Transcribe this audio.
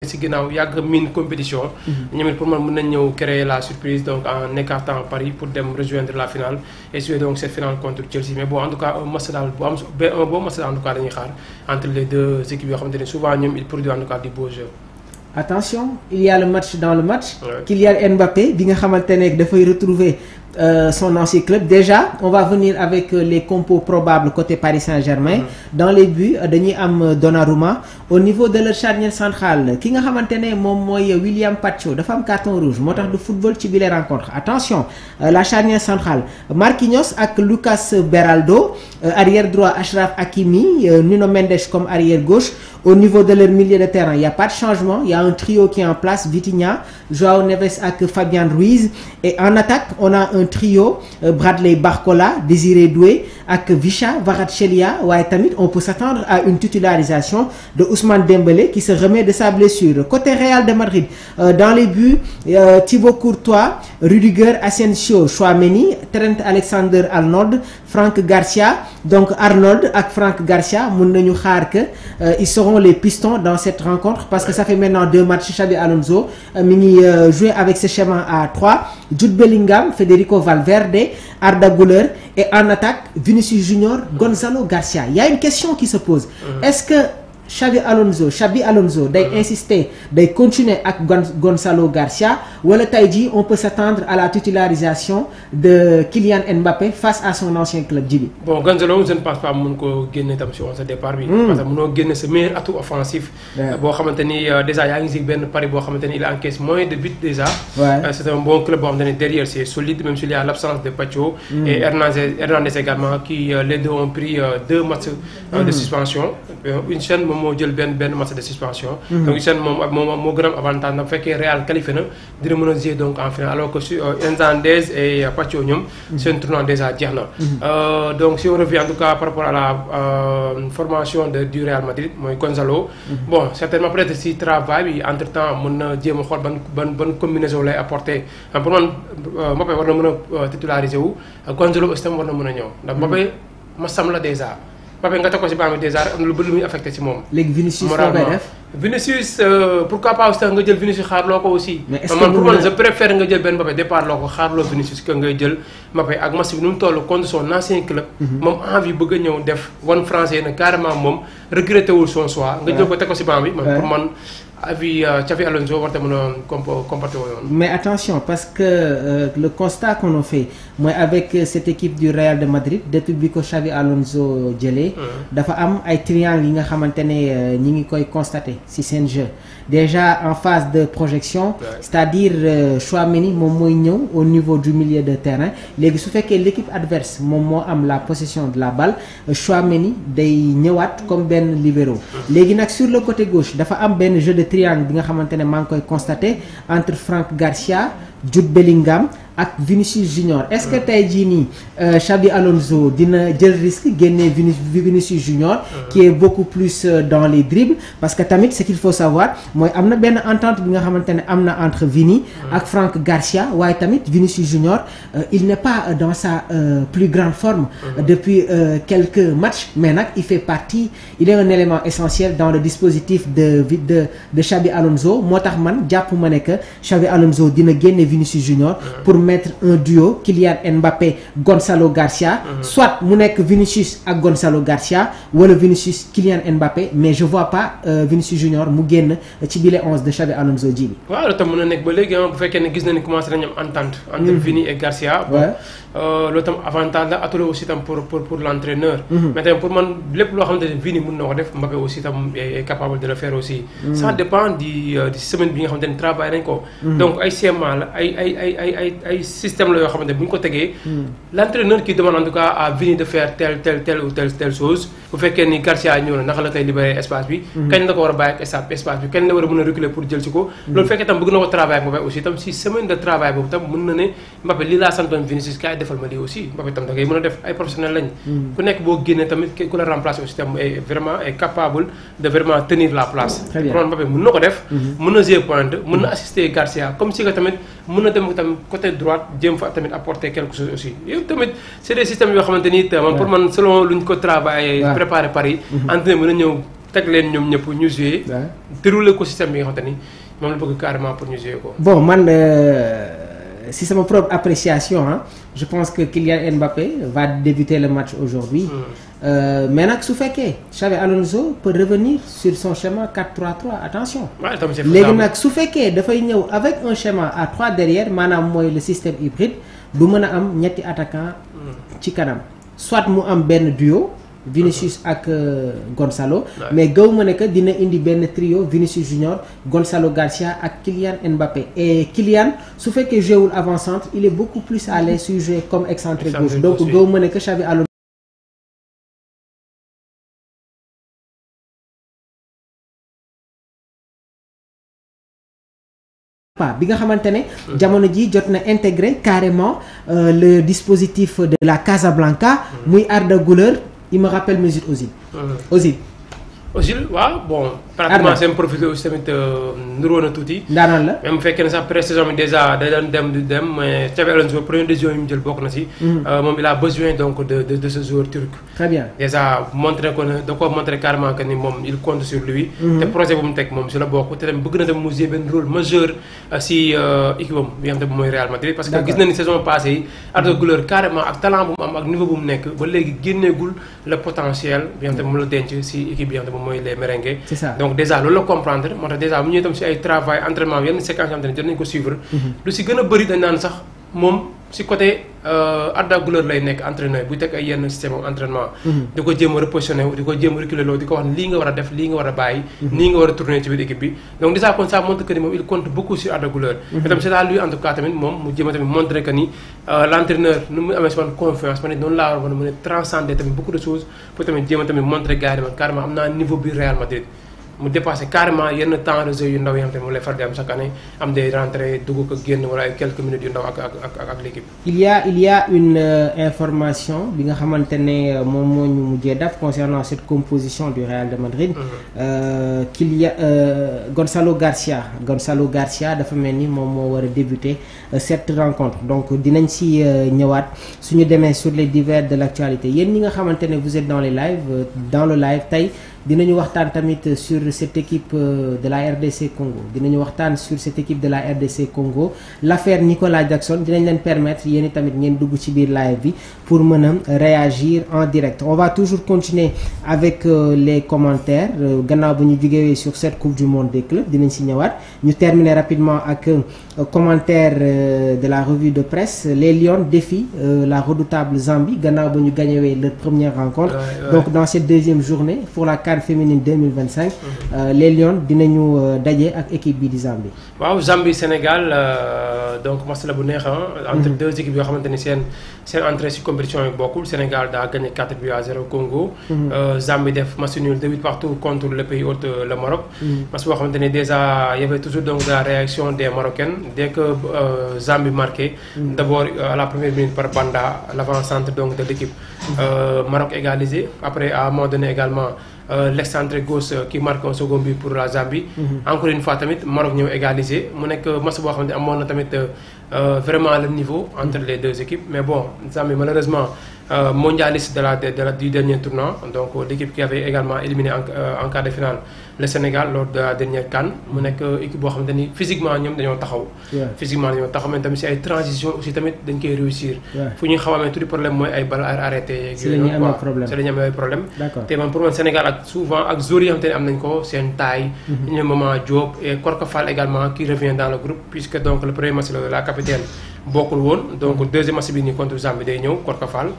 si ginnaaw yàgg miin compétition. ñoom it pour man mën nañ ñëw créer la surprise donc en écartant Paris pour dem rejoindre la finale et jouer donc cette finale contre Chelsea mais bon en tout cas un match daal bu am un bon match en tout cas dañuy xaar entre les deux équipes yoo xamante ne souvent ñoom il produit en tout cas du beau jeu. Attention, il y a le match dans le match. Kylian Mbappé bi nga xamante ne dafay retrouver son ancien club. Déjà, on va venir avec les compos probables côté Paris Saint-Germain. Dans les buts dañuy am Donnarumma. Au niveau de leur charnière centrale ki nga xamante ne moom mooy William Pacho dafa am carton rouge moo tax du football ci bile rencontre. Attention, la charnière centrale Marquinhos ak Lucas Beraldo, arrière droit Achraf Hakimi, Nuno Mendes comme arrière gauche. Au niveau de leur milieu de terrain, il y a pas de changement, il y a un trio qui est en place, Vitinha, Joao Neves ak Fabian Ruiz, et en attaque, on a un trio Bradley Barcola, Désiré Doué ak Visca Kvaratskhelia. Ouais, tamit on peut s'attendre à une titularisation de Ousmane Dembélé qui se remet de sa blessure. Côté Real de Madrid, dans les buts, Thibaut Courtois, Rudiger, Asensio, Tchouaméni, Trent Alexander-Arnold, Franck Garcia. Donc Arnold ak Franck Garcia mën nañu xaar que ils seront les pistons dans cette rencontre parce que ça fait maintenant 2 matchs. Xabi Alonso mi ngi jouer avec ce schéma à 3. Jude Bellingham, Federico Valverde, Arda Güler et en attaque Vinicius Junior, Gonzalo Garcia. Il y a une question qui se pose. Est-ce que Xabi Alonso day insister day continuer ak Gonzalo Garcia wala tey jii on peut s'attendre à la titularisation de Kylian Mbappé face à son ancien club Djibi. Bon Gonzalo je ne pense pas mun ko génne tam si 11 départ bi. Parce que mënoo génne sa meilleur atout offensif. boo xamante ni déjà yaa ngi si benn Paris boo xamante ni il encaisse moins de buts déjà. C'est un bon club boo xamante ni derrière c'est solide même s'il y a l'absence de Pacho. Et Hernandez également qui les deux ont pris 2 matchs de suspension. Une chaîne moo jël benn match de suspension. Donc une chaîne moo gën a am avantage na bu fekkee Real qualifié na dina mën a jouer donc en finale alors que Hernandez et Pacho ñoom seen tournoi déjà jeex na. Donc si on revient en tout cas par rapport à la formation du Real Madrid mooy Gonzalo. Bon certainement peut-être si travail bi entre temps mën na jéem a xool ban combinaison lay apporter pour man Mbappé war na mën a titulariser wu Gonzalo aussi tam war na mën a ñëw ndax Mbappé masam la déjà. Mbappé nga teg ko si banc bi déjà am na lu bëri lu muy affecté ci moom. léegi Vinicius foo koy def. Vinicius pourquoi pas aussi nga jël Vinicius xaarloo ko aussi. mais est-ce que man pour man je préfère nga jël benn Mbappé départ loo ko xaarloo Vinicius que ngay jël Mbappé ak match bi nu mu toll contre son ancien club. moom envie bëgg a ñëw def wan français na carrément moom regretté wul son choix. nga jël ko teg ko si banc bi. man pour man avis Xabi Alonso war te mën a comporter woon. mais attention parce que le constat qu'on a fait mooy avec cette équipe du Real de Madrid depuis bi ko Xabi Alonso jëlee. dafa am ay triangles yi nga xamante ne ñi ngi koy constater ci seen jeu déjà en phase de projection. c'est-à-dire Tchouaméni moom mooy ñëw au niveau du milieu de terrain léegi su fekkee l'équipe adverse moom moo am la possession de la balle Tchouaméni day ñëwaat comme benn libéro. léegi nag sur le côté gauche dafa am benn jeu de triangle bi nga xamante ne maa ngi koy constater entre Franck Garcia, Jude Bellingham ak Vinicius Junior. Est-ce que tey jii nii Xabi Alonso dina jël risque génne Vinicius Junior qui est beaucoup plus dans les dribbles parce que tamit ce qu'il faut savoir mooy am na benn entente bi nga xamante ne am na entre Vini ak Franck Garcia waaye tamit Vinicius Junior il n'est pas dans sa plus grande forme depuis quelques matchs mais nag il fait partie il est un élément essentiel dans le dispositif de Xabi Alonso moo tax man jàpp ma ne que Xabi Alonso dina génne Vinicius Junior pour mettre un duo Kylian Mbappé Gonzalo Garcia soit mu nekk Vinicius ak Gonzalo Garcia wala Vinicius Kylian Mbappé mais je vois pas Vinicius Junior mu génn ci bile 11 de Xabi Alonso ji bi. waaw loolu tam mën na nekk ba léegi bu fekkee ne gis na ni commencé nañu am entente entre Vini et Garcia. loolu tam avantage la atolo aussi tam pour l'entraîneur. mais tamit pour man lépp loo xamante ne Vini mën na ko def Mbappé aussi tam est capable de le faire aussi. ça dépend di semaine bi nga xamante ne travail nañ ko. donc ay schéma la ay système la yoo xamante ne bu ñu ko tegee. l'entraîneur qui demande en tout cas à Vini de faire telle ou telle chose bu fekkee ni Garcia ñëw na naka la koy libérer espace bi. kañ la ko war a bàyyi ak espace bi kañ la war a mën a reculer pour jël ci ko. loolu fekkee tam bëgg na ko travail Mbappé aussi tam si semaine de travail boobu tam mën na ne Mbappé lii laa santoon Vinicius kaay defal ma lii aussi Mbappé tam da ngay mën a def ay professionnels lañ. ku nekk boo génnee tamit ku la remplacer aussi tam est vraiment capable de vraiment tenir la place. très bien kon Mbappé mën na ko def. mën na jouer pointe mën na assister Garcia comme si que tamit mën na dem tamit côté droite jéem fa tamit apporter quelque chose aussi yow tamit c'est des systèmes yoo xamante ni pour man selon luñ ko travailler préparer Paris entraîneur mën na ñëw teg leen ñoom ñëpp ñu jouer dérouler ko système bi nga xamante ni moom la bëgg carrément pour ñu jouer ko. bon man si c'est ma propre appréciation hein, je pense que Kylian Mbappé va débuter le match aujourd'hui. Mais nag su fekkee Xabi Alonso peut revenir sur son schéma 4-3-3 attention. léegi nag su fekkee dafay ñëw avec un schéma à 3 derrière maanaam mooy le système hybride du mën a am ñetti attaquant ci kanam soit mu am benn duo Vinicius ak Gonçalo mais gaw ma ne que dina indi benn trio Vinicius Junior Gonçalo Garcia ak Kylian Mbappé et Kylian su fekkee joué wul avant-centre il est beaucoup plus à l'aise suy jouer comme excentré gauche donc gaw ma ne que Xabi Alonso bi nga xamante ne jamono ji jot na intégré carrément le dispositif de la Casablanca muy Arda Güler il me rappelle Mesut Ozil waaw bon pratiquement seen profité aussi tamit nuroo na tuuti ndaanaan la même bu fekkee ne sax pré-saison bi déjà day doon dem di dem mais Xabi Alonso première décision yi mu jël bokk na si moom il a besoin donc de ce joueur turc très bien déjà montré ko ne da ko montré carrément que ni moom il compte sur lui te projet bu mu teg moom si la bokk te tamit bëgg na dem mu jouer benn rôle majeur si équipe am bi nga xam ne mooy Real Madrid parce que gis na ni saison passée yi Arda Güler carrément ak talent bu mu am ak niveau bu mu nekk ba léegi génneegul le potentiel bi nga xam ne moom la denc si équipe bi nga xam ne mooy les merengues. C'est ça. Donc déjà loolu la comprendre moo tax déjà bu ñëwee tam si ay travail entraînement yenn séquence yoo xam ne jot nañu ko suivre. lu si gën a bëri dañ naan sax moom si côté Arda Güler lay nekk entraîneur buy teg ay yenn système entraînement. di ko jéem a repositionné wu di ko jéem a reculer loo di ko wax lii nga war a def lii nga war a bàyyi. nii nga war a tourner ci biir équipe bi donc déjà kon ça montre que ni moom il compte beaucoup sur Arda Güler. mais tamit c'est à lui en tout cas tamit moom mu jéem a tamit montrer que ni l'entraîneur nu mu amee si man confiance ma ne noonu laa war a mën a transcender tamit beaucoup de choses pour tamit jéem a tamit montrer gars yi man carrément am naa niveau bi Real Madrid. mu dépassé carrément yenn temps de jeu yu ndaw yi nga xam ne mu lay far di am chaque année am des rentrées dugg ko génn wala ay quelques minutes yu ndaw ak l'équipe. il y a une information bi nga xamante ne moom moo ñu mujjee daf concernant cette composition du Real de Madrid. qu'il y a Gonçalo Garcia dafa mel ni moom moo war a débuter cette rencontre donc dinañ si ñëwaat suñu demee sur les divers de l'actualité yéen ñi nga xamante ne vous êtes dans les lives dans le live tey. dinañu waxtaan tamit sur cette équipe de la RDC Congo dinañu waxtaan sur cette équipe de la RDC Congo l'affaire Nicolas Jackson dinañ leen permettre yéen tamit ngeen dugg ci biir live bi pour mën a réagir en direct on va toujours continuer avec les commentaires gannaaw bu ñu jógewee sur cette coupe du monde des clubs dinañ si ñëwaat ñu terminer rapidement ak commentaire de la revue de presse les Lions défient la redoutable Zambie gannaaw bu ñu gagnewee leur première rencontre donc dans cette deuxième journée pour la CAN féminine 2025 les Lions dinañu daje ak équipe bi di Zambie. waaw Zambie Sénégal donc match la bu neex entre deux équipes yoo xamante ni seen entrée ci compétition yi bokkul Sénégal daa gagné 4-0 Congo. Zambie def match nul 2 buts partout contre le pays hôte le Maroc. match boo xamante ni déjà y avait toujours donc la réaction des Marocains dès que Zambie marqué. d'abord à la première minute par Banda l'avant-centre donc de l'équipe. Maroc égalisé après à un moment donné également. L'excentré gauche qui marque un second but pour la Zambie. Encore une fois tamit Maroc ñëw égalisé mu nekk match boo xamante ne amoon na tamit vraiment le niveau entre les deux équipes mais bon Zambie malheureusement mondialiste du dernier tournoi donc l'équipe qui avait également éliminé en quart de finale le Sénégal lors de la dernière CAN mu nekk équipe boo xamante ni physiquement ñoom dañoo taxaw. physiquement dañoo taxaw mais tamit si ay transition aussi tamit dañ koy réussir. fu ñuy xaw a amee tout problème mooy ay bal arrêté. si la ñuy amee problème si la ñuy amee problème. te man pour man Sénégal ak souvent ak joueurs yi nga xamante ne am nañ ko seen taille. ñu Maman Diop et Korka Fall également qui revient dans le groupe puisque donc le premier match la capitaine bokkul woon donc deuxième match bi nii contre Zambie day ñëw Korka Fall